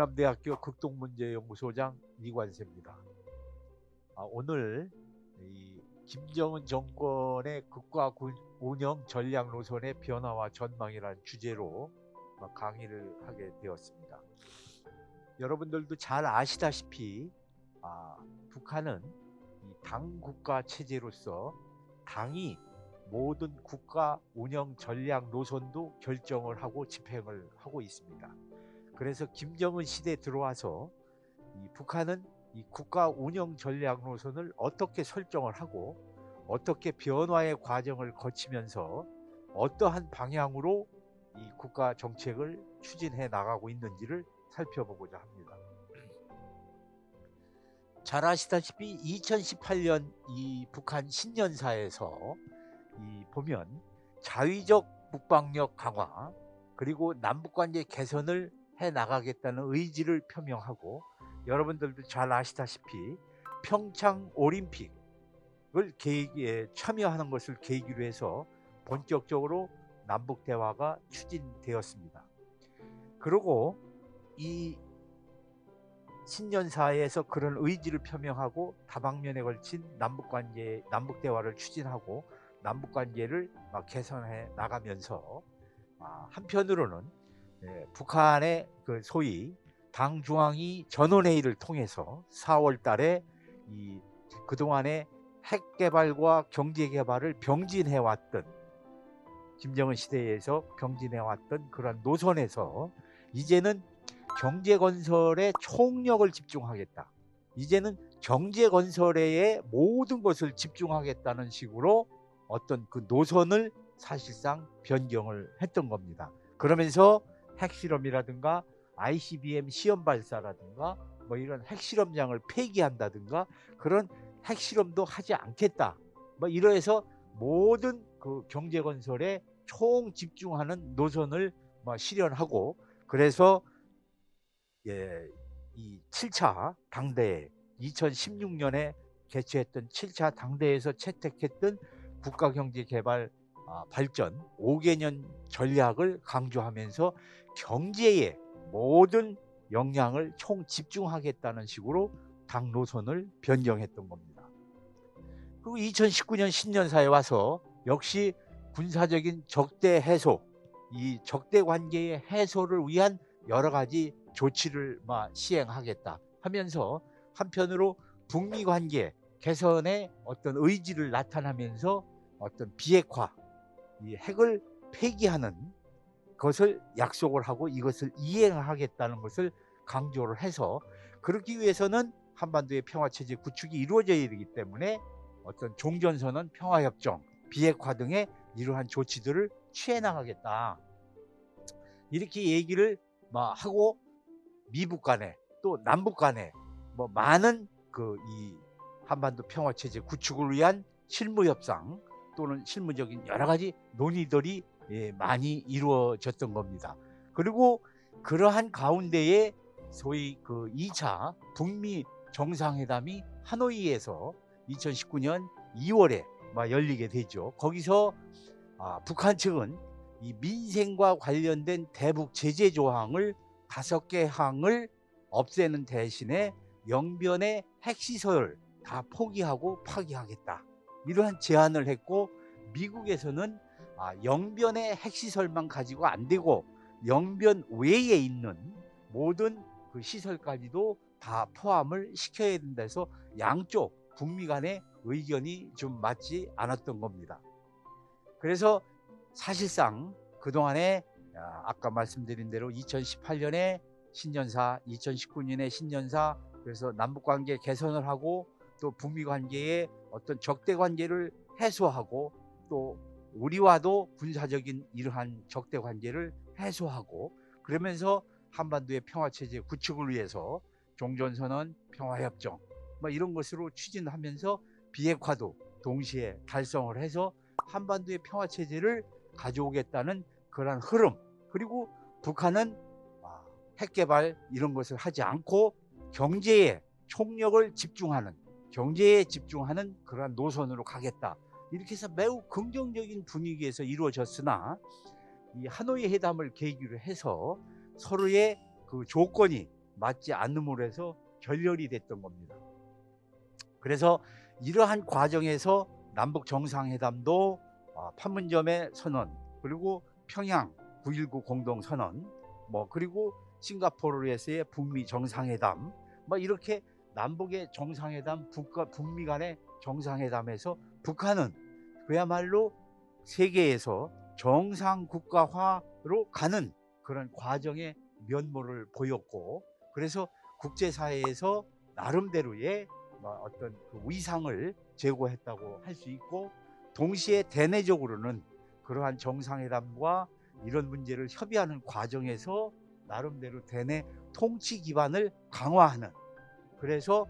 경남대학교 극동문제연구소장 이관세입니다. 오늘 이 김정은 정권의 국가 운영 전략 노선의 변화와 전망이라는 주제로 강의를 하게 되었습니다. 여러분들도 잘 아시다시피 북한은 이 당국가 체제로서 당이 모든 국가 운영 전략 노선도 결정을 하고 집행을 하고 있습니다. 그래서 김정은 시대에 들어와서 이 북한은 이 국가 운영 전략 노선을 어떻게 설정을 하고 어떻게 변화의 과정을 거치면서 어떠한 방향으로 이 국가 정책을 추진해 나가고 있는지를 살펴보고자 합니다. 잘 아시다시피 2018년 이 북한 신년사에서 보면 자위적 북방력 강화 그리고 남북관계 개선을 해 나가겠다는 의지를 표명하고, 여러분들도 잘 아시다시피 평창 올림픽을 참여하는 것을 계기로 해서 본격적으로 남북 대화가 추진되었습니다. 그리고 이 신년사에서 그런 의지를 표명하고 다방면에 걸친 남북 대화를 추진하고 남북 관계를 개선해 나가면서 한편으로는 북한의 그 소위 당 중앙위 전원회의를 통해서 4월 달에 그동안의 핵 개발과 경제 개발을 병진해 왔던, 김정은 시대에서 병진해 왔던 그런 노선에서 이제는 경제 건설에 총력을 집중하겠다. 이제는 경제 건설에 모든 것을 집중하겠다는 식으로 어떤 그 노선을 사실상 변경을 했던 겁니다. 그러면서 핵실험이라든가 ICBM 시험 발사라든가 이런 핵실험장을 폐기한다든가 그런 핵실험도 하지 않겠다. 이러해서 모든 그 경제 건설에 총 집중하는 노선을 실현하고, 그래서 이 7차 당대회 2016년에 개최했던 7차 당대회에서 채택했던 국가경제개발 발전 5개년 전략을 강조하면서 경제에 모든 역량을 총 집중하겠다는 식으로 당 노선을 변경했던 겁니다. 그리고 2019년 신년사에 와서 역시 군사적인 적대 해소, 이 적대 관계의 해소를 위한 여러 가지 조치를 시행하겠다 하면서 한편으로 북미 관계 개선의 어떤 의지를 나타나면서 어떤 비핵화, 이 핵을 폐기하는 것을 약속을 하고 이것을 이행하겠다는 것을 강조를 해서, 그러기 위해서는 한반도의 평화체제 구축이 이루어져야 되기 때문에 어떤 종전선언, 평화협정, 비핵화 등의 이러한 조치들을 취해 나가겠다. 이렇게 얘기를 하고 미북 간에 또 남북 간에 많은 이 한반도 평화체제 구축을 위한 실무협상 또는 실무적인 여러 가지 논의들이 많이 이루어졌던 겁니다. 그리고 그러한 가운데에 소위 그 2차 북미 정상회담이 하노이에서 2019년 2월에 열리게 되죠. 거기서 북한 측은 이 민생과 관련된 대북 제재 조항을 5개 항을 없애는 대신에 영변의 핵시설 다 포기하고 파기하겠다, 이러한 제안을 했고, 미국에서는 영변의 핵시설만 가지고 안 되고 영변 외에 있는 모든 그 시설까지도 다 포함을 시켜야 된다 해서 양쪽 북미 간의 의견이 좀 맞지 않았던 겁니다. 그래서 사실상 그동안에 아까 말씀드린 대로 2018년에 신년사, 2019년에 신년사, 그래서 남북관계 개선을 하고 또 북미 관계의 어떤 적대 관계를 해소하고 또 우리와도 군사적인 이러한 적대 관계를 해소하고, 그러면서 한반도의 평화체제 구축을 위해서 종전선언, 평화협정 이런 것으로 추진하면서 비핵화도 동시에 달성을 해서 한반도의 평화체제를 가져오겠다는 그런 흐름, 그리고 북한은 핵개발 이런 것을 하지 않고 경제에 총력을 집중하는, 경제에 집중하는 그런 노선으로 가겠다, 이렇게 해서 매우 긍정적인 분위기에서 이루어졌으나 이 하노이 회담을 계기로 해서 서로의 그 조건이 맞지 않음으로 해서 결렬이 됐던 겁니다. 그래서 이러한 과정에서 남북 정상회담도 판문점의 선언, 그리고 평양 9.19 공동선언, 그리고 싱가포르에서의 북미 정상회담, 이렇게 남북의 정상회담, 북미 간의 정상회담에서 북한은 그야말로 세계에서 정상 국가화로 가는 그런 과정의 면모를 보였고, 그래서 국제사회에서 나름대로의 어떤 그 위상을 제고했다고 할 수 있고, 동시에 대내적으로는 그러한 정상회담과 이런 문제를 협의하는 과정에서 나름대로 대내 통치 기반을 강화하는, 그래서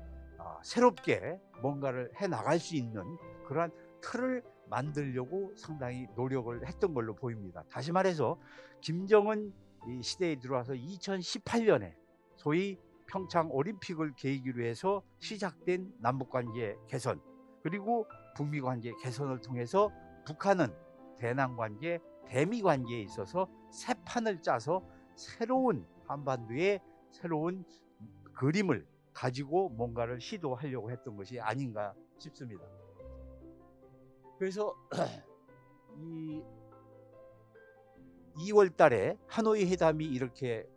새롭게 뭔가를 해 나갈 수 있는 그러한 틀을 만들려고 상당히 노력을 했던 걸로 보입니다. 다시 말해서 김정은 시대에 들어와서 2018년에 소위 평창 올림픽을 계기로 해서 시작된 남북관계 개선, 그리고 북미관계 개선을 통해서 북한은 대남관계, 대미관계에 있어서 새 판을 짜서 새로운 한반도의 새로운 그림을 가지고 뭔가를 시도하려고 했던 것이 아닌가 싶습니다. 그래서 이 2월 달에 하노이 회담이 이렇게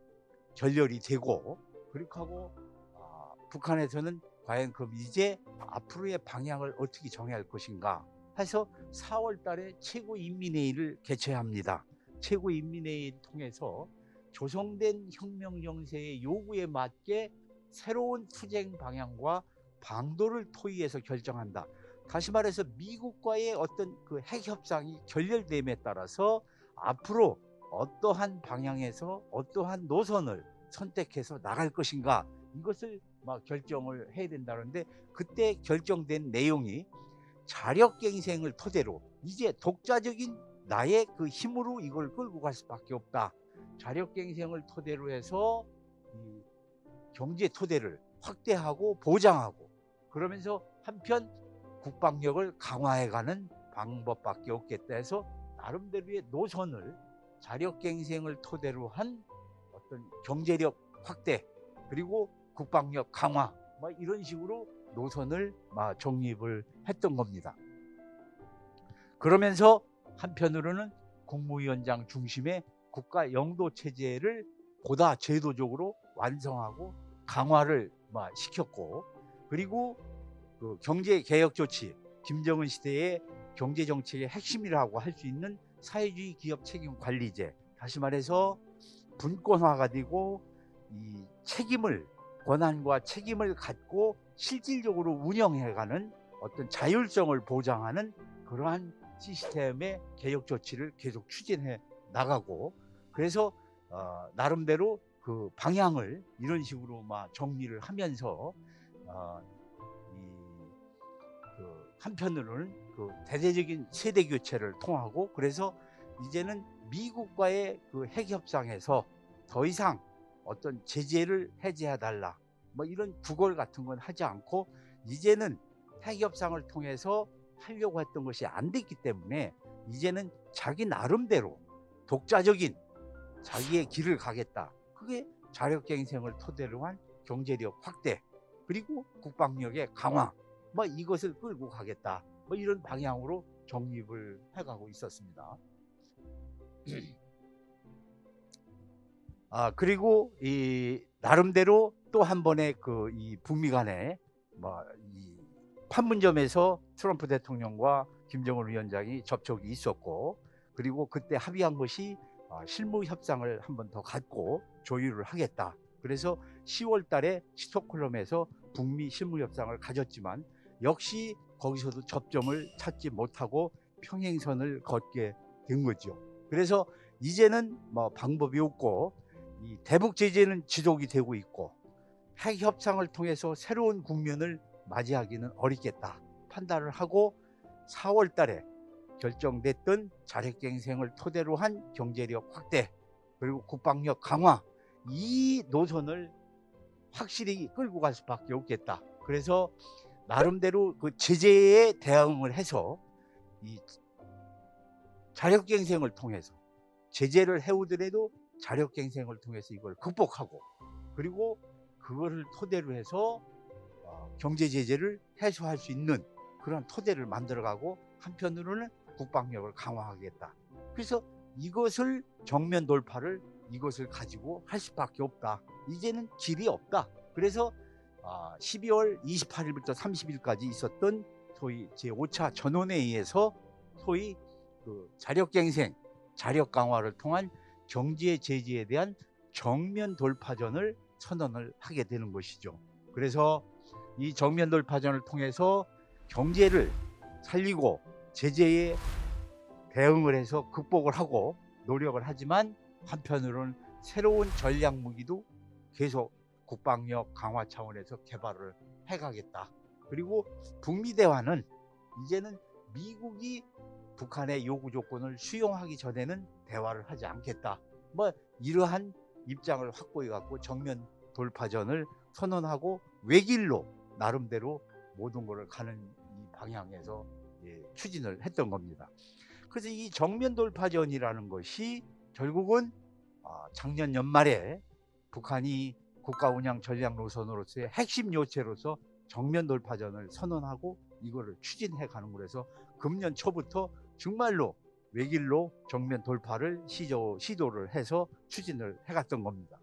결렬이 되고, 그렇게 하고 북한에서는 과연 그럼 이제 앞으로의 방향을 어떻게 정해야 할 것인가 해서 4월 달에 최고인민회의를 개최합니다. 최고인민회의를 통해서 조성된 혁명 정세의 요구에 맞게 새로운 투쟁 방향과 방도를 토의해서 결정한다. 다시 말해서 미국과의 어떤 그 핵협상이 결렬됨에 따라서 앞으로 어떠한 방향에서 어떠한 노선을 선택해서 나갈 것인가, 이것을 결정을 해야 된다는데, 그때 결정된 내용이 자력갱생을 토대로 이제 독자적인 나의 그 힘으로 이걸 끌고 갈 수밖에 없다. 자력갱생을 토대로 해서 이 경제 토대를 확대하고 보장하고, 그러면서 한편 국방력을 강화해가는 방법밖에 없겠다 해서 나름대로의 노선을 자력갱생을 토대로 한 어떤 경제력 확대, 그리고 국방력 강화, 이런 식으로 노선을 정립을 했던 겁니다. 그러면서 한편으로는 국무위원장 중심의 국가 영도 체제를 보다 제도적으로 완성하고 강화를 시켰고, 그리고 그 경제 개혁 조치, 김정은 시대의 경제 정책의 핵심이라고 할 수 있는 사회주의 기업 책임 관리제, 다시 말해서 분권화가 되고 이 책임을, 권한과 책임을 갖고 실질적으로 운영해가는 어떤 자율성을 보장하는 그러한 시스템의 개혁 조치를 계속 추진해 나가고, 그래서 나름대로 그 방향을 이런 식으로 정리를 하면서 한편으로는 그 대대적인 세대 교체를 통하고, 그래서 이제는 미국과의 그 핵 협상에서 더 이상 어떤 제재를 해제해 달라 이런 구걸 같은 건 하지 않고, 이제는 핵 협상을 통해서 하려고 했던 것이 안 됐기 때문에 이제는 자기 나름대로 독자적인 자기의 길을 가겠다. 그게 자력갱생을 토대로 한 경제력 확대, 그리고 국방력의 강화, 이것을 끌고 가겠다. 이런 방향으로 정립을 해가고 있었습니다. 그리고 이 나름대로 또 한 번의 그 이 북미 간의 이 판문점에서 트럼프 대통령과 김정은 위원장이 접촉이 있었고, 그리고 그때 합의한 것이 실무 협상을 한 번 더 갖고 조율을 하겠다. 그래서 10월 달에 스톡홀름에서 북미 실무 협상을 가졌지만 역시 거기서도 접점을 찾지 못하고 평행선을 걷게 된 거죠. 그래서 이제는 방법이 없고, 이 대북 제재는 지속이 되고 있고, 핵 협상을 통해서 새로운 국면을 맞이하기는 어렵겠다 판단을 하고, 4월 달에 결정됐던 자력갱생을 토대로 한 경제력 확대, 그리고 국방력 강화, 이 노선을 확실히 끌고 갈 수밖에 없겠다. 그래서 나름대로 그 제재에 대응을 해서 이 자력갱생을 통해서, 제재를 해오더라도 자력갱생을 통해서 이걸 극복하고, 그리고 그거를 토대로 해서 경제 제재를 해소할 수 있는 그런 토대를 만들어가고, 한편으로는 국방력을 강화하겠다. 그래서 이것을 정면 돌파를 이것을 가지고 할 수밖에 없다. 이제는 길이 없다. 그래서 12월 28일부터 30일까지 있었던 소위 제5차 전원회의에서 소위 그 자력갱생, 자력 강화를 통한 경제 제재에 대한 정면 돌파전을 선언을 하게 되는 것이죠. 그래서 이 정면 돌파전을 통해서 경제를 살리고 제재에 대응을 해서 극복을 하고 노력을 하지만, 한편으로는 새로운 전략 무기도 계속 국방력 강화 차원에서 개발을 해가겠다. 그리고 북미 대화는 이제는 미국이 북한의 요구 조건을 수용하기 전에는 대화를 하지 않겠다. 뭐 이러한 입장을 확고해 갖고 정면 돌파전을 선언하고 외길로 나름대로 모든 것을 가는 이 방향에서 추진을 했던 겁니다. 그래서 이 정면 돌파전이라는 것이 결국은 작년 연말에 북한이 국가 운영 전략 노선으로서의 핵심 요체로서 정면 돌파전을 선언하고 이거를 추진해 가는 거라서 금년 초부터 정말로 외길로 정면 돌파를 시도를 해서 추진을 해갔던 겁니다.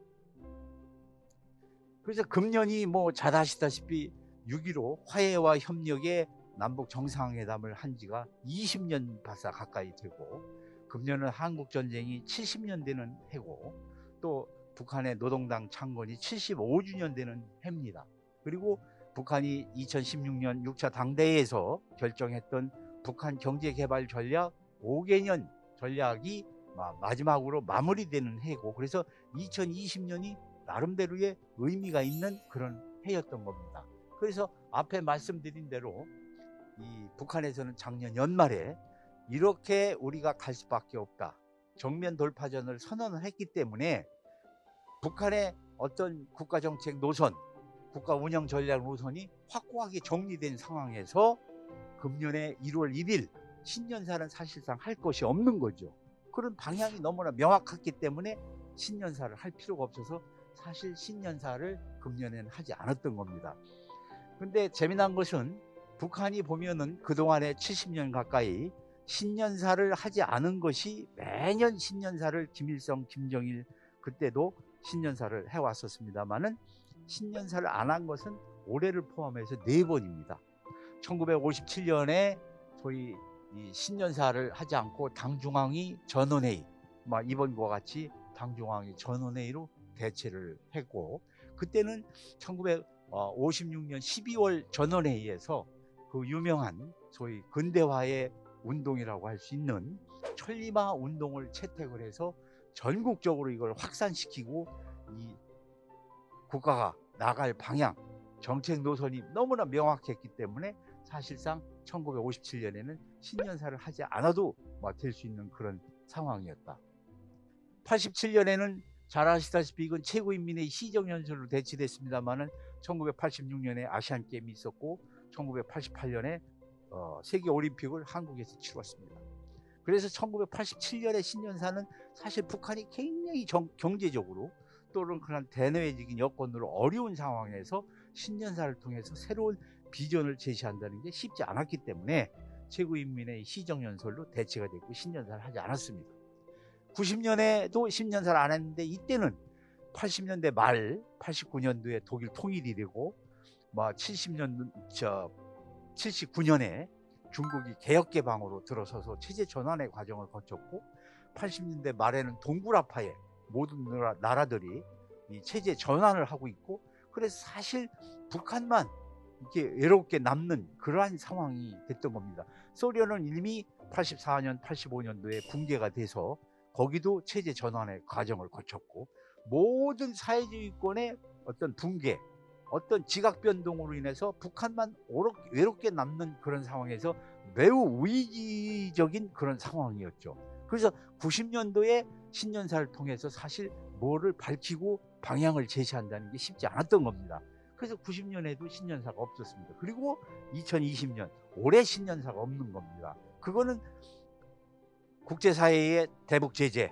그래서 금년이 뭐 잘 아시다시피 6.15 화해와 협력의 남북 정상회담을 한 지가 20년 바사 가까이 되고, 금년은 한국전쟁이 70년 되는 해고, 또 북한의 노동당 창건이 75주년 되는 해입니다. 그리고 북한이 2016년 6차 당대회에서 결정했던 북한 경제개발 전략 5개년 전략이 마지막으로 마무리되는 해고, 그래서 2020년이 나름대로의 의미가 있는 그런 해였던 겁니다. 그래서 앞에 말씀드린 대로 이 북한에서는 작년 연말에 이렇게 우리가 갈 수밖에 없다, 정면 돌파전을 선언을 했기 때문에 북한의 어떤 국가정책 노선, 국가 운영 전략 노선이 확고하게 정리된 상황에서 금년에 1월 1일 신년사는 사실상 할 것이 없는 거죠. 그런 방향이 너무나 명확했기 때문에 신년사를 할 필요가 없어서 사실 신년사를 금년에는 하지 않았던 겁니다. 근데 재미난 것은 북한이 보면은 그동안에 70년 가까이 신년사를 하지 않은 것이, 매년 신년사를 김일성, 김정일 그때도 신년사를 해왔었습니다만은 신년사를 안 한 것은 올해를 포함해서 4번입니다. 1957년에 소위 이 신년사를 하지 않고 당중앙위 전원회의, 이번과 같이 당중앙위 전원회의로 대체를 했고, 그때는 1956년 12월 전원회의에서 그 유명한 소위 근대화의 운동이라고 할 수 있는 천리마 운동을 채택을 해서 전국적으로 이걸 확산시키고, 이 국가가 나갈 방향, 정책 노선이 너무나 명확했기 때문에 사실상 1957년에는 신년사를 하지 않아도 될 수 있는 그런 상황이었다. 87년에는 잘 아시다시피 이건 최고인민의 시정연설로 대치됐습니다만은 1986년에 아시안게임이 있었고 1988년에 세계올림픽을 한국에서 치렀습니다. 그래서 1987년의 신년사는 사실 북한이 굉장히 경제적으로 또는 그런 대내외적인 여건으로 어려운 상황에서 신년사를 통해서 새로운 비전을 제시한다는 게 쉽지 않았기 때문에 최고인민의 시정연설로 대체가 됐고 신년사를 하지 않았습니다. 90년에도 신년사를 안 했는데, 이때는 80년대 말 89년도에 독일 통일이 되고 79년에 중국이 개혁개방으로 들어서서 체제 전환의 과정을 거쳤고, 80년대 말에는 동굴압하에 모든 나라들이 이 체제 전환을 하고 있고, 그래서 사실 북한만 이렇게 외롭게 남는 그러한 상황이 됐던 겁니다. 소련은 이미 84년, 85년도에 붕괴가 돼서 거기도 체제 전환의 과정을 거쳤고, 모든 사회주의권의 어떤 붕괴, 어떤 지각 변동으로 인해서 북한만 외롭게 남는 그런 상황에서 매우 위기적인 그런 상황이었죠. 그래서 90년도에 신년사를 통해서 사실 뭐를 밝히고 방향을 제시한다는 게 쉽지 않았던 겁니다. 그래서 90년에도 신년사가 없었습니다. 그리고 2020년 올해 신년사가 없는 겁니다. 그거는 국제사회의 대북 제재,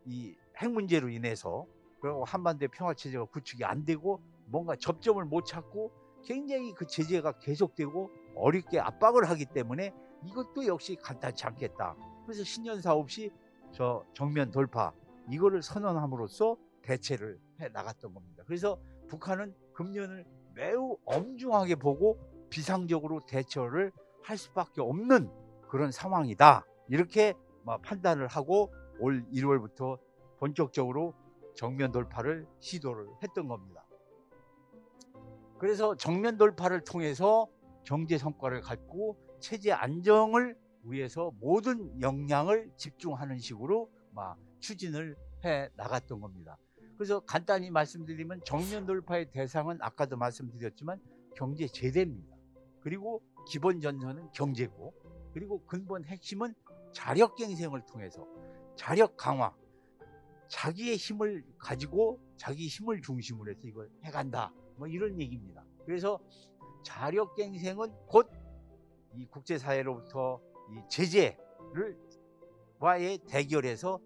이 핵 문제로 인해서 그리고 한반도의 평화 체제가 구축이 안 되고 뭔가 접점을 못 찾고 굉장히 그 제재가 계속되고 어렵게 압박을 하기 때문에 이것도 역시 간단치 않겠다. 그래서 신년사 없이 저 정면 돌파 이거를 선언함으로써 대체를 해 나갔던 겁니다. 그래서 북한은 금년을 매우 엄중하게 보고 비상적으로 대처를 할 수밖에 없는 그런 상황이다. 이렇게 판단을 하고 올 1월부터 본격적으로 정면 돌파를 시도를 했던 겁니다. 그래서 정면 돌파를 통해서 경제 성과를 갖고 체제 안정을 위해서 모든 역량을 집중하는 식으로 추진을 해 나갔던 겁니다. 그래서 간단히 말씀드리면 정면 돌파의 대상은 아까도 말씀드렸지만 경제 제대입니다. 그리고 기본 전선은 경제고, 그리고 근본 핵심은 자력 갱생을 통해서 자력 강화, 자기의 힘을 가지고 자기 힘을 중심으로 해서 이걸 해간다. 이런 얘기입니다. 그래서 자력 갱생은 곧 이 국제사회로부터 이 제재를 와의 대결에서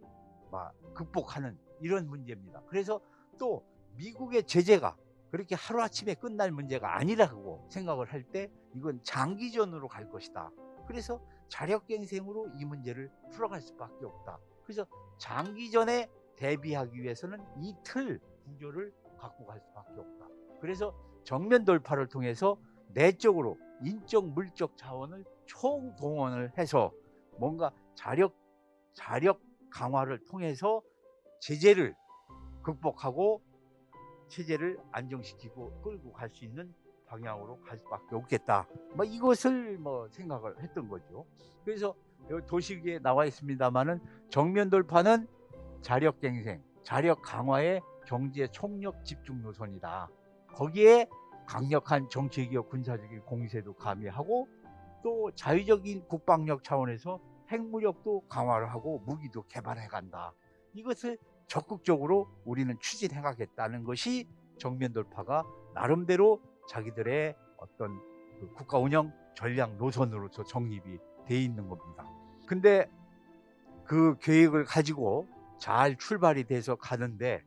극복하는 이런 문제입니다. 그래서 또 미국의 제재가 그렇게 하루아침에 끝날 문제가 아니라고 생각을 할 때 이건 장기전으로 갈 것이다. 그래서 자력갱생으로 이 문제를 풀어갈 수밖에 없다. 그래서 장기전에 대비하기 위해서는 이 틀 구조를 갖고 갈 수밖에 없다. 그래서 정면 돌파를 통해서 내적으로 인적 물적 자원을 총동원을 해서 뭔가 자력 강화를 통해서 제재를 극복하고 체제를 안정시키고 끌고 갈 수 있는 방향으로 갈 수밖에 없겠다. 이것을 생각을 했던 거죠. 그래서 도식에 나와 있습니다만은 정면 돌파는 자력 갱생, 자력 강화의 경제 총력 집중 노선이다. 거기에 강력한 정치적 군사적인 공세도 가미하고 또 자유적인 국방력 차원에서 핵무력도 강화를 하고 무기도 개발해 간다. 이것을 적극적으로 우리는 추진해 가겠다는 것이 정면 돌파가 나름대로 자기들의 어떤 그 국가 운영 전략 노선으로서 정립이 돼 있는 겁니다. 근데 그 계획을 가지고 잘 출발이 돼서 가는데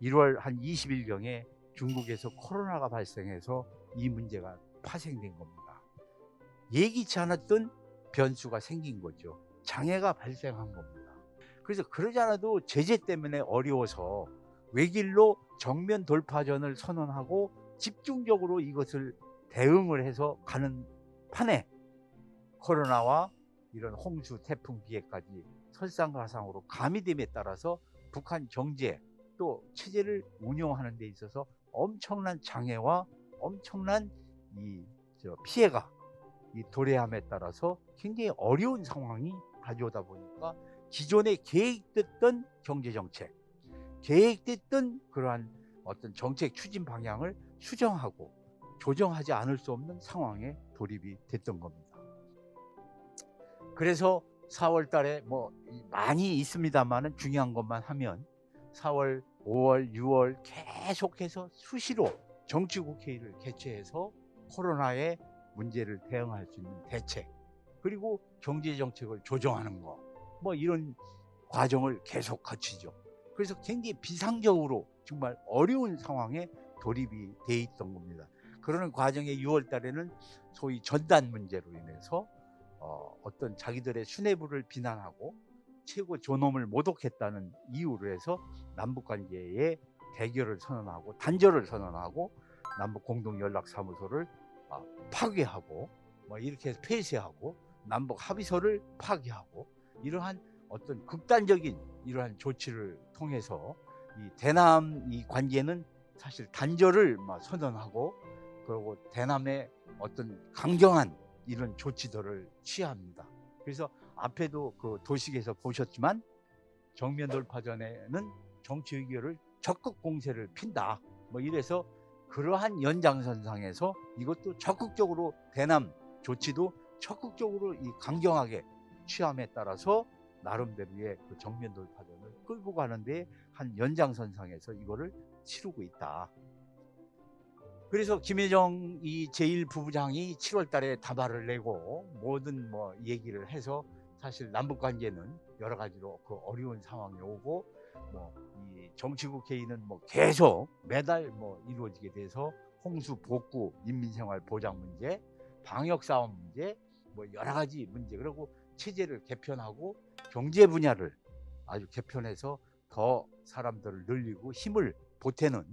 1월 한 20일경에 중국에서 코로나가 발생해서 이 문제가 파생된 겁니다. 예기치 않았던 변수가 생긴 거죠. 장애가 발생한 겁니다. 그래서 그러지 않아도 제재 때문에 어려워서 외길로 정면 돌파전을 선언하고 집중적으로 이것을 대응을 해서 가는 판에 코로나와 이런 홍수, 태풍 피해까지 설상가상으로 가미됨에 따라서 북한 경제 또 체제를 운영하는 데 있어서 엄청난 장애와 엄청난 피해가 도래함에 따라서 굉장히 어려운 상황이 가져오다 보니까 기존에 계획됐던 경제정책, 계획됐던 그러한 어떤 정책 추진 방향을 수정하고 조정하지 않을 수 없는 상황에 돌입이 됐던 겁니다. 그래서 4월 달에 많이 있습니다만은 중요한 것만 하면 4월, 5월, 6월 계속해서 수시로 정치국회의를 개최해서 코로나의 문제를 대응할 수 있는 대책, 그리고 경제정책을 조정하는 거, 이런 과정을 계속 거치죠. 그래서 굉장히 비상적으로 정말 어려운 상황에 돌입이 돼 있던 겁니다. 그러는 과정에 6월 달에는 소위 전단 문제로 인해서 어떤 자기들의 수뇌부를 비난하고 최고 존엄을 모독했다는 이유로 해서 남북관계에 대결을 선언하고 단절을 선언하고 남북 공동연락사무소를 파괴하고 이렇게 해서 폐쇄하고 남북 합의서를 파기하고 이러한 어떤 극단적인 이러한 조치를 통해서 이 대남 이 관계는 사실 단절을 선언하고 그리고 대남의 어떤 강경한 이런 조치들을 취합니다. 그래서 앞에도 그 도식에서 보셨지만 정면 돌파전에는 정치 의결을 적극 공세를 핀다. 이래서 그러한 연장선상에서 이것도 적극적으로 대남 조치도 적극적으로 강경하게 취함에 따라서 나름대로의 그 정면 돌파전을 끌고 가는데 한 연장선상에서 이거를 치르고 있다. 그래서 김여정 이 제1부부장이 7월 달에 답안을 내고 모든 얘기를 해서 사실 남북 관계는 여러 가지로 그 어려운 상황이 오고 이 정치국 회의는 계속 매달 이루어지게 돼서 홍수 복구, 인민생활 보장 문제, 방역 사업 문제, 여러 가지 문제, 그리고 체제를 개편하고 경제 분야를 아주 개편해서 더 사람들을 늘리고 힘을 보태는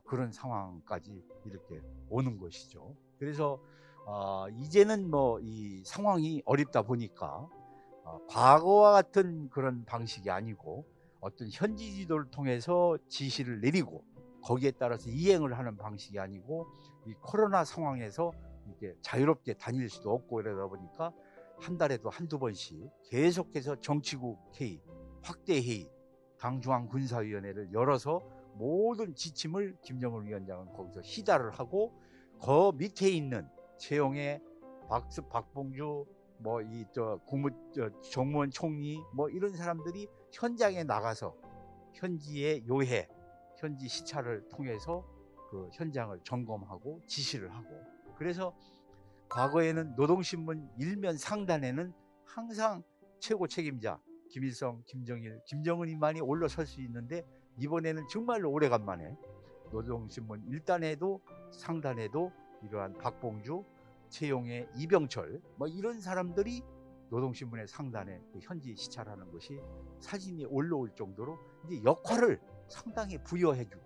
그런 상황까지 이렇게 오는 것이죠. 그래서 이제는 이 상황이 어렵다 보니까 과거와 같은 그런 방식이 아니고 어떤 현지 지도를 통해서 지시를 내리고 거기에 따라서 이행을 하는 방식이 아니고 이 코로나 상황에서 이게 자유롭게 다닐 수도 없고 이러다 보니까 한 달에도 한두 번씩 계속해서 정치국 회의, 확대 회의, 당중앙군사위원회를 열어서 모든 지침을 김정은 위원장은 거기서 시달을 하고 그 밑에 있는 최용해, 박봉주, 정무원 총리 이런 사람들이 현장에 나가서 현지의 요해, 현지 시찰을 통해서 그 현장을 점검하고 지시를 하고, 그래서 과거에는 노동신문 일면 상단에는 항상 최고 책임자 김일성, 김정일, 김정은이만이 올라설 수 있는데 이번에는 정말로 오래간만에 노동신문 1단에도 상단에도 이러한 박봉주, 최용해, 이병철 이런 사람들이 노동신문의 상단에 현지 시찰하는 것이 사진이 올라올 정도로 이제 역할을 상당히 부여해주고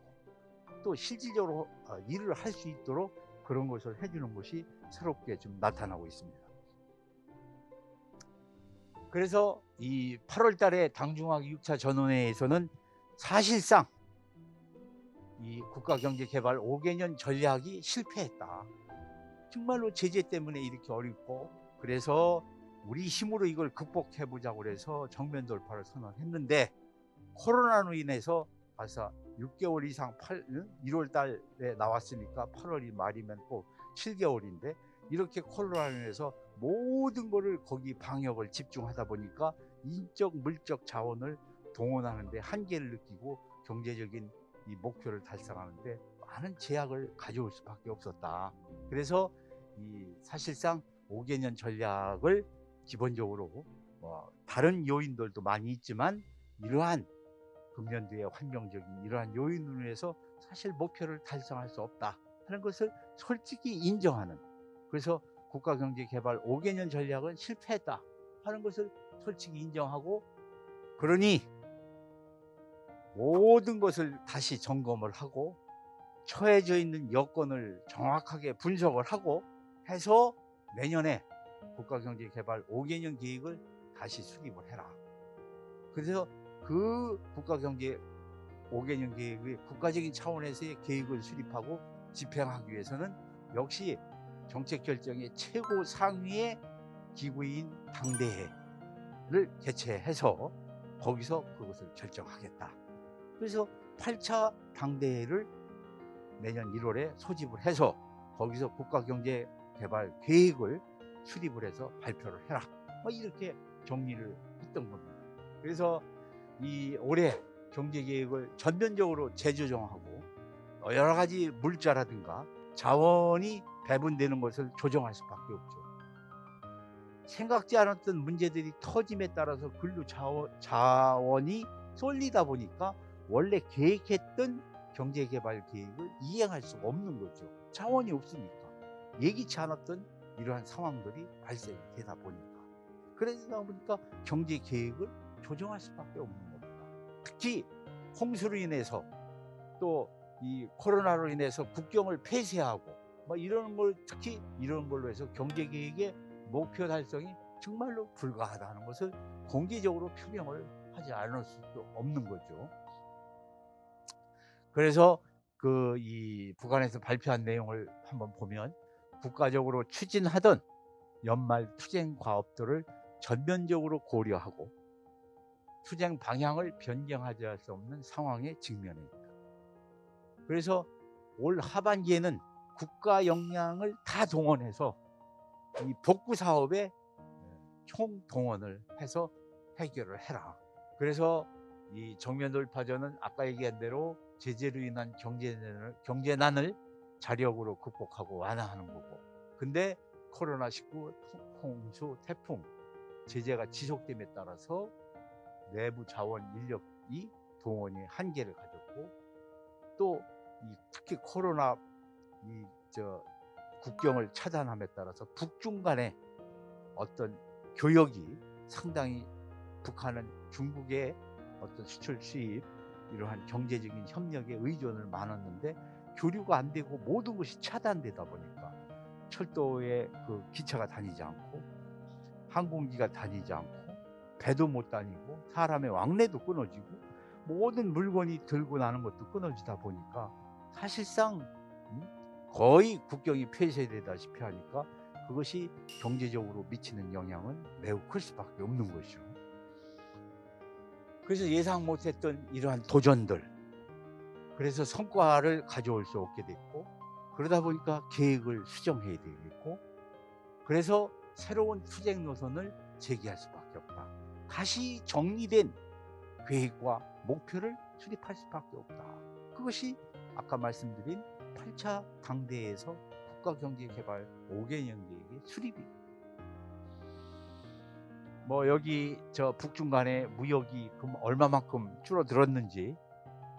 또 실질적으로 일을 할 수 있도록 그런 것을 해주는 것이 새롭게 좀 나타나고 있습니다. 그래서 이 8월 달에 당중앙 6차 전원회에서는 사실상 이 국가경제개발 5개년 전략이 실패했다. 정말로 제재 때문에 이렇게 어렵고, 그래서 우리 힘으로 이걸 극복해보자고 해서 정면 돌파를 선언했는데 코로나로 인해서 벌써 6개월 이상 1월 달에 나왔으니까 8월이 말이면 또 7개월인데 이렇게 코로나로 인해서 모든 거를 거기 방역을 집중하다 보니까 인적 물적 자원을 동원하는데 한계를 느끼고 경제적인 이 목표를 달성하는데 많은 제약을 가져올 수밖에 없었다. 그래서 이 사실상 5개년 전략을 기본적으로 다른 요인들도 많이 있지만 이러한 금년도의 환경적인 이러한 요인으로 인해서 사실 목표를 달성할 수 없다 하는 것을 솔직히 인정하는, 그래서 국가경제개발 5개년 전략은 실패했다 하는 것을 솔직히 인정하고, 그러니 모든 것을 다시 점검을 하고 처해져 있는 여건을 정확하게 분석을 하고 해서 내년에 국가경제개발 5개년 계획을 다시 수립을 해라. 그래서 그 국가경제 5개년 계획의 국가적인 차원에서의 계획을 수립하고 집행하기 위해서는 역시 정책 결정의 최고 상위의 기구인 당대회를 개최해서 거기서 그것을 결정하겠다. 그래서 8차 당대회를 내년 1월에 소집을 해서 거기서 국가경제개발 계획을 수립을 해서 발표를 해라. 이렇게 정리를 했던 겁니다. 그래서 이 올해 경제계획을 전면적으로 재조정하고 여러 가지 물자라든가 자원이 배분되는 것을 조정할 수밖에 없죠. 생각지 않았던 문제들이 터짐에 따라서 근로 자원이 쏠리다 보니까 원래 계획했던 경제개발 계획을 이행할 수가 없는 거죠. 자원이 없으니까. 예기치 않았던 이러한 상황들이 발생이 되다 보니까. 그러다 보니까 경제계획을 조정할 수밖에 없는 겁니다. 특히 홍수로 인해서 또 이 코로나로 인해서 국경을 폐쇄하고 이런 걸, 특히 이런 걸로 해서 경제계획의 목표 달성이 정말로 불가하다는 것을 공개적으로 표명을 하지 않을 수도 없는 거죠. 그래서 이 북한에서 발표한 내용을 한번 보면 국가적으로 추진하던 연말 투쟁 과업들을 전면적으로 고려하고 투쟁 방향을 변경하지 할 수 없는 상황에 직면해 있다. 그래서 올 하반기에는 국가 역량을 다 동원해서 이 복구 사업에 총동원을 해서 해결을 해라. 그래서 이 정면 돌파전은 아까 얘기한 대로 제재로 인한 경제난을 자력으로 극복하고 완화하는 거고, 근데 코로나19, 홍수, 태풍 제재가 지속됨에 따라서 내부 자원 인력이 동원이 한계를 가졌고, 또 특히 코로나 국경을 차단함에 따라서 북중 간의 어떤 교역이 상당히, 북한은 중국의 어떤 수출 수입, 이러한 경제적인 협력에 의존을 많았는데 교류가 안 되고 모든 것이 차단되다 보니까 철도에 그 기차가 다니지 않고 항공기가 다니지 않고 배도 못 다니고 사람의 왕래도 끊어지고 모든 물건이 들고 나는 것도 끊어지다 보니까 사실상 거의 국경이 폐쇄되다시피 하니까 그것이 경제적으로 미치는 영향은 매우 클 수밖에 없는 것이죠. 그래서 예상 못했던 이러한 도전들, 그래서 성과를 가져올 수 없게 됐고, 그러다 보니까 계획을 수정해야 되겠고, 그래서 새로운 투쟁 노선을 제기할 수밖에 없다. 다시 정리된 계획과 목표를 수립할 수밖에 없다. 그것이 아까 말씀드린 8차 당대에서 국가경제개발 5개년 계획의 수립입니다. 뭐 여기 북중 간의 무역이 얼마만큼 줄어들었는지,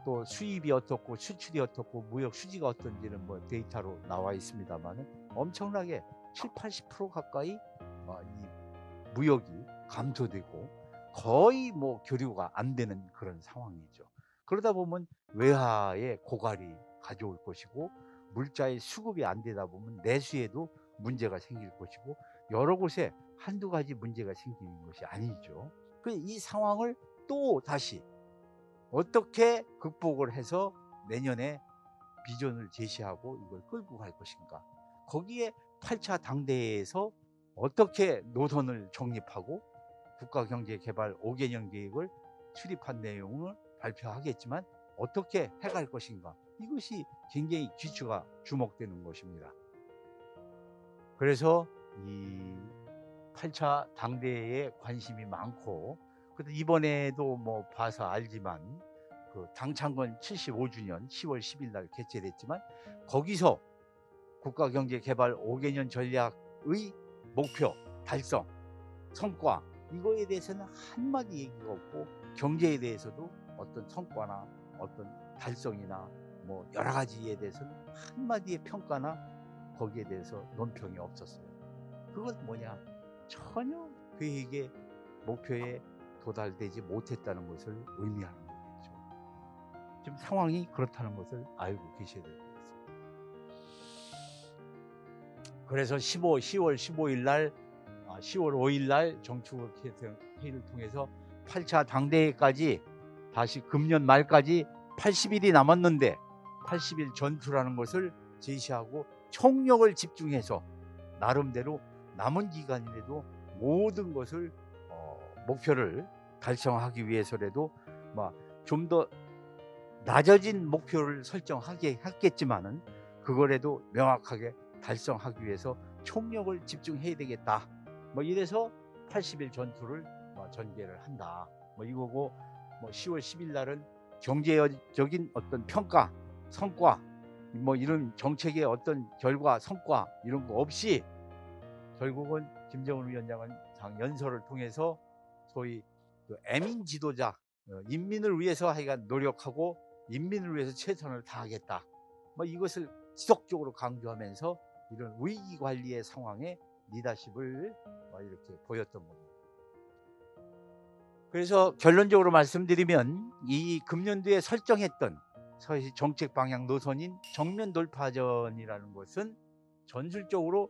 또 수입이 어떻고 수출이 어떻고 무역 수지가 어떤지는 뭐 데이터로 나와 있습니다만 엄청나게 70~80% 가까이 이 무역이 감소되고 거의 뭐 교류가 안 되는 그런 상황이죠. 그러다 보면 외화의 고갈이 가져올 것이고, 물자의 수급이 안 되다 보면 내수에도 문제가 생길 것이고, 여러 곳에 한두 가지 문제가 생기는 것이 아니죠. 이 상황을 또 다시 어떻게 극복을 해서 내년에 비전을 제시하고 이걸 끌고 갈 것인가, 거기에 8차 당대회에서 어떻게 노선을 정립하고 국가경제개발 5개년 계획을 수립한 내용을 발표하겠지만 어떻게 해갈 것인가, 이것이 굉장히 귀추가 주목되는 것입니다. 그래서 이 8차 당대회에 관심이 많고, 이번에도 뭐 봐서 알지만 그 당창건 75주년 10월 10일 날 개최됐지만 거기서 국가경제개발 5개년 전략의 목표 달성, 성과, 이거에 대해서는 한마디 얘기가 없고, 경제에 대해서도 어떤 성과나 어떤 달성이나 뭐 여러 가지에 대해서는 한마디의 평가나 거기에 대해서 논평이 없었어요. 그건 뭐냐, 전혀 계획의 목표에 도달되지 못했다는 것을 의미하는 거겠죠. 지금 상황이 그렇다는 것을 알고 계셔야 될 것 같습니다. 그래서 10월 15일 날 10월 5일 날 정축회의를 통해서 8차 당대회까지 다시 금년 말까지 80일이 남았는데 80일 전투라는 것을 제시하고 총력을 집중해서 나름대로 남은 기간이라도 모든 것을 목표를 달성하기 위해서라도 좀 더 낮아진 목표를 설정하게 했겠지만은 그거라도 명확하게 달성하기 위해서 총력을 집중해야 되겠다. 이래서 80일 전투를 전개를 한다. 이거고, 10월 10일 날은 경제적인 어떤 평가, 성과, 이런 정책의 어떤 결과, 성과 이런 거 없이 결국은 김정은 위원장은 당 연설을 통해서 소위 애민 지도자, 인민을 위해서 하여간 노력하고 인민을 위해서 최선을 다하겠다. 이것을 지속적으로 강조하면서 이런 위기 관리의 상황에 리더십을 이렇게 보였던 겁니다. 그래서 결론적으로 말씀드리면 이 금년도에 설정했던 정책 방향 노선인 정면 돌파전이라는 것은 전술적으로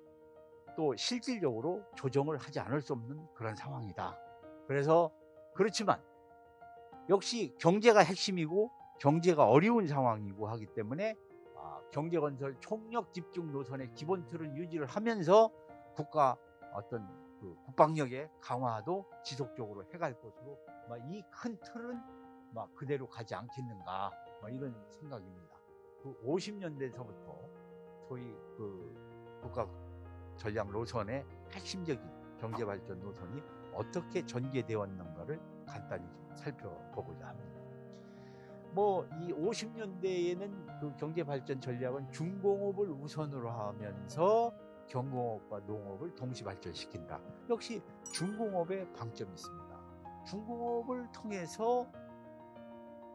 또 실질적으로 조정을 하지 않을 수 없는 그런 상황이다. 그래서 그렇지만 역시 경제가 핵심이고 경제가 어려운 상황이고 하기 때문에 경제건설 총력 집중 노선의 기본 틀은 유지를 하면서 국가 어떤 국방력의 강화도 지속적으로 해갈 것으로 이 큰 틀은 그대로 가지 않겠는가, 이런 생각입니다. 50년대서부터 소위 국가 전략 노선의 핵심적인 경제발전 노선이 어떻게 전개되었는가를 간단히 살펴보고자 합니다. 이 50년대에는 그 경제발전 전략은 중공업을 우선으로 하면서 경공업과 농업을 동시 발전시킨다. 역시 중공업에 방점이 있습니다. 중공업을 통해서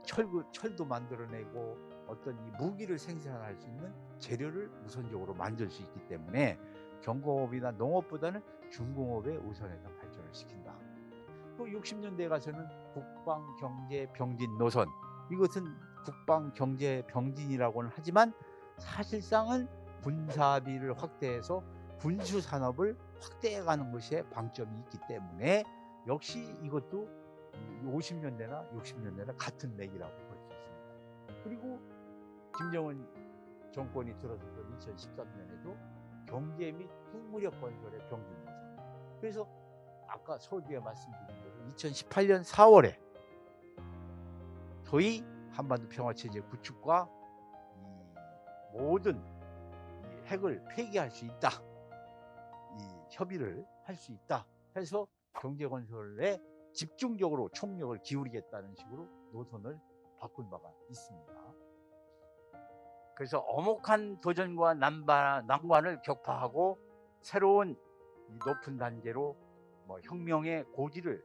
철도 만들어내고 어떤 이 무기를 생산할 수 있는 재료를 우선적으로 만들 수 있기 때문에 경공업이나 농업보다는 중공업에 우선해서 발전을 시킨다. 또 60년대에 가서는 국방경제병진 노선, 이것은 국방경제병진이라고는 하지만 사실상은 군사비를 확대해서 군수산업을 확대해가는 것에 방점이 있기 때문에 역시 이것도 50년대나 60년대나 같은 맥이라고 볼 수 있습니다. 그리고 김정은 정권이 들어서서 2013년에도 경제 및 핵무력 건설의 병진 노선. 그래서 아까 서두에 말씀드린 대로 2018년 4월에 소위 한반도 평화체제 구축과 이 모든 이 핵을 폐기할 수 있다, 이 협의를 할 수 있다 해서 경제 건설에 집중적으로 총력을 기울이겠다는 식으로 노선을 바꾼 바가 있습니다. 그래서 엄혹한 도전과 난관을 격파하고 새로운 높은 단계로 혁명의 고지를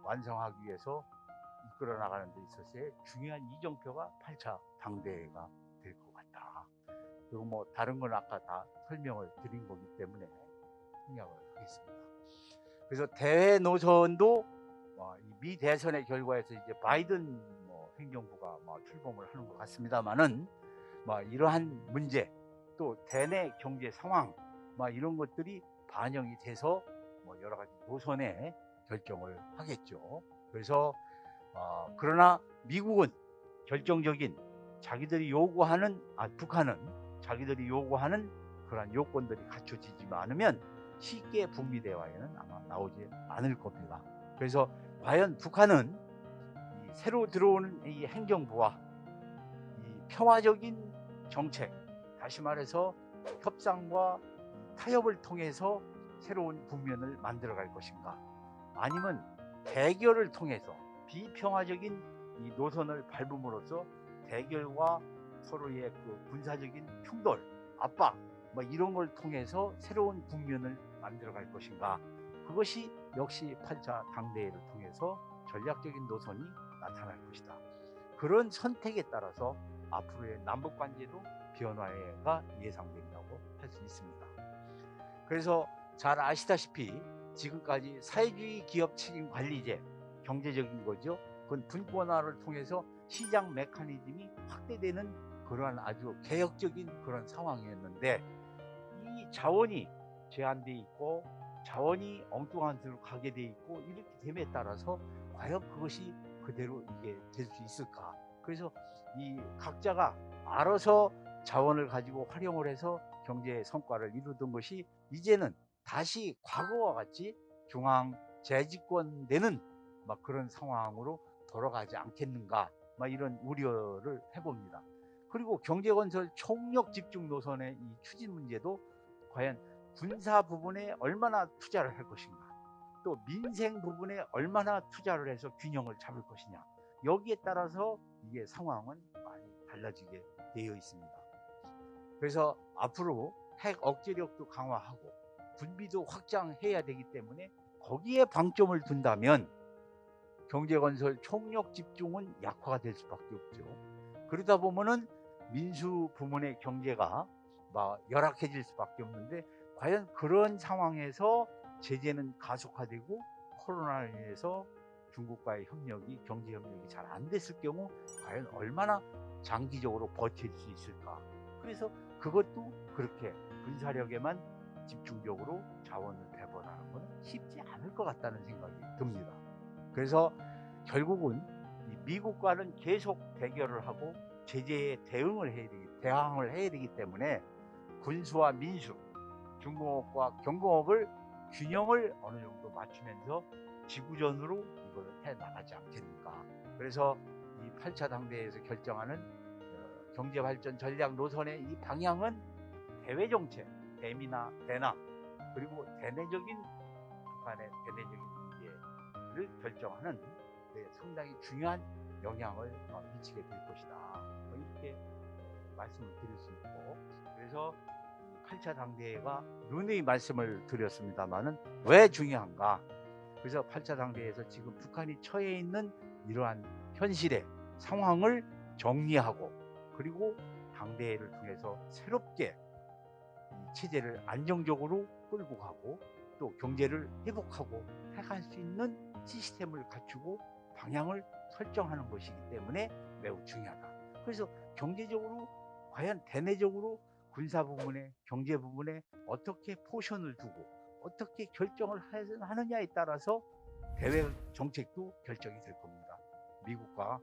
완성하기 위해서 이끌어 나가는 데 있어서의 중요한 이정표가 8차 당대회가 될 것 같다. 그리고 다른 건 아까 다 설명을 드린 거기 때문에 생략을 하겠습니다. 그래서 대회 노선도 미 대선의 결과에서 이제 바이든 행정부가 출범을 하는 것 같습니다만은 이러한 문제, 또 대내 경제 상황 이런 것들이 반영이 돼서 여러 가지 노선에 결정을 하겠죠. 그래서 그러나 미국은 결정적인 자기들이 요구하는 북한은 자기들이 요구하는 그러한 요건들이 갖춰지지 않으면 쉽게 북미 대화에는 아마 나오지 않을 겁니다. 그래서 과연 북한은 이 새로 들어오는 이 행정부와 이 평화적인 정책, 다시 말해서 협상과 타협을 통해서 새로운 국면을 만들어 갈 것인가, 아니면 대결을 통해서 비평화적인 이 노선을 밟음으로써 대결과 서로의 그 군사적인 충돌, 압박 이런 걸 통해서 새로운 국면을 만들어 갈 것인가, 그것이 역시 8차 당대회를 통해서 전략적인 노선이 나타날 것이다. 그런 선택에 따라서 앞으로의 남북 관계도 변화가 예상된다고 할 수 있습니다. 그래서 잘 아시다시피 지금까지 사회주의 기업 책임 관리제, 경제적인 거죠. 그건 분권화를 통해서 시장 메커니즘이 확대되는 그러한 아주 개혁적인 그런 상황이었는데, 이 자원이 제한돼 있고 자원이 엉뚱한 데로 가게 돼 있고 이렇게 됨에 따라서 과연 그것이 그대로 이게 될 수 있을까? 그래서 이 각자가 알아서 자원을 가지고 활용을 해서 경제 성과를 이루던 것이 이제는 다시 과거와 같이 중앙 재집권되는 그런 상황으로 돌아가지 않겠는가, 이런 우려를 해봅니다. 그리고 경제건설 총력 집중 노선의 이 추진 문제도 과연 군사 부분에 얼마나 투자를 할 것인가, 또 민생 부분에 얼마나 투자를 해서 균형을 잡을 것이냐, 여기에 따라서 이게 상황은 많이 달라지게 되어 있습니다. 그래서 앞으로 핵 억제력도 강화하고 군비도 확장해야 되기 때문에 거기에 방점을 둔다면 경제건설 총력 집중은 약화가 될 수밖에 없죠. 그러다 보면은 민수 부문의 경제가 열악해질 수밖에 없는데, 과연 그런 상황에서 제재는 가속화되고 코로나로 인해서 중국과의 협력이, 경제 협력이 잘 안 됐을 경우 과연 얼마나 장기적으로 버틸 수 있을까. 그래서 그것도 그렇게 군사력에만 집중적으로 자원을 배분하는 것은 쉽지 않을 것 같다는 생각이 듭니다. 그래서 결국은 이 미국과는 계속 대결을 하고 제재에 대항을 해야 되기 때문에 군수와 민수, 중공업과 경공업을 균형을 어느 정도 맞추면서 지구전으로 이걸 해 나가지 않겠는가. 그래서 이 8차 당대회에서 결정하는 경제발전 전략 노선의 이 방향은 대외정책, 대미나 대남, 그리고 대내적인 북한의 대내적인 문제를 결정하는 상당히 중요한 영향을 미치게 될 것이다. 이렇게 말씀을 드릴 수 있고, 그래서 8차 당대회가 누누이 말씀을 드렸습니다만은 왜 중요한가? 그래서 8차 당대회에서 지금 북한이 처해 있는 이러한 현실에 상황을 정리하고 그리고 당대회를 통해서 새롭게 이 체제를 안정적으로 끌고 가고 또 경제를 회복하고 해갈 수 있는 시스템을 갖추고 방향을 설정하는 것이기 때문에 매우 중요하다. 그래서 경제적으로 과연 대내적으로 군사 부문에 경제 부문에 어떻게 포션을 두고 어떻게 결정을 하느냐에 따라서 대외 정책도 결정이 될 겁니다. 미국과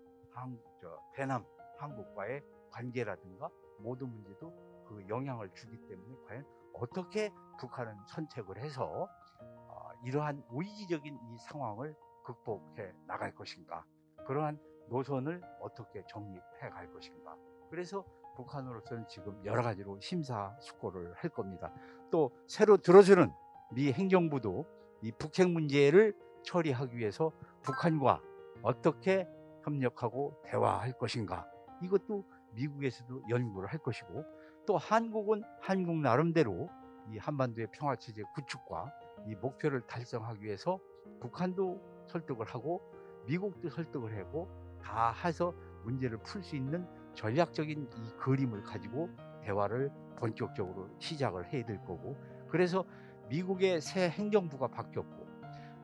대남 한국과의 관계라든가 모든 문제도 그 영향을 주기 때문에 과연 어떻게 북한은 선택을 해서 이러한 위기적인 이 상황을 극복해 나갈 것인가, 그러한 노선을 어떻게 정립해 갈 것인가. 그래서 북한으로서는 지금 여러 가지로 심사숙고를 할 겁니다. 또 새로 들어서는 미 행정부도 이 북핵 문제를 처리하기 위해서 북한과 어떻게 협력하고 대화할 것인가, 이것도 미국에서도 연구를 할 것이고, 또 한국은 한국 나름대로 이 한반도의 평화체제 구축과 이 목표를 달성하기 위해서 북한도 설득을 하고 미국도 설득을 하고 다 해서 문제를 풀 수 있는 전략적인 이 그림을 가지고 대화를 본격적으로 시작을 해야 될 거고, 그래서 미국의 새 행정부가 바뀌었고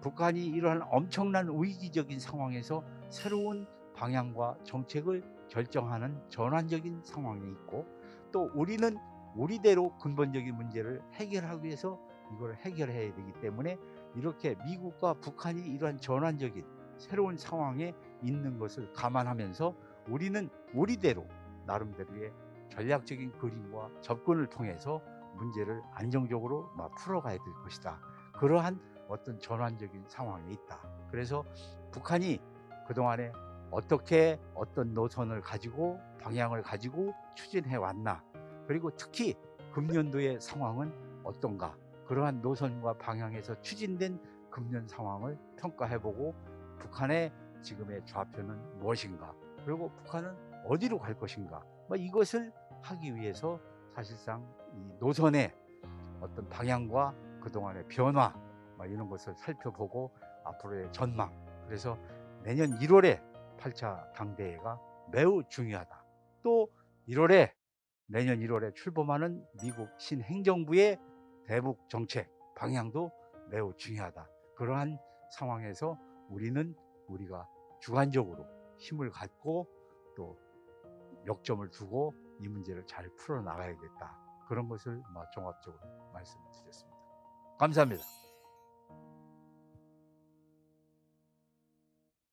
북한이 이러한 엄청난 위기적인 상황에서 새로운 방향과 정책을 결정하는 전환적인 상황에 있고, 또 우리는 우리대로 근본적인 문제를 해결하기 위해서 이걸 해결해야 되기 때문에 이렇게 미국과 북한이 이러한 전환적인 새로운 상황에 있는 것을 감안하면서 우리는 우리대로 나름대로의 전략적인 그림과 접근을 통해서 문제를 안정적으로 풀어가야 될 것이다. 그러한 어떤 전환적인 상황에 있다. 그래서 북한이 그동안에 어떻게 어떤 노선을 가지고 방향을 가지고 추진해 왔나, 그리고 특히 금년도의 상황은 어떤가, 그러한 노선과 방향에서 추진된 금년 상황을 평가해보고 북한의 지금의 좌표는 무엇인가, 그리고 북한은 어디로 갈 것인가, 이것을 하기 위해서 사실상 이 노선의 어떤 방향과 그동안의 변화 이런 것을 살펴보고 앞으로의 전망, 그래서 내년 1월에 8차 당대회가 매우 중요하다. 또 내년 1월에 출범하는 미국 신행정부의 대북 정책 방향도 매우 중요하다. 그러한 상황에서 우리가 주관적으로 힘을 갖고 또 역점을 두고 이 문제를 잘 풀어나가야겠다. 그런 것을 종합적으로 말씀드렸습니다. 감사합니다.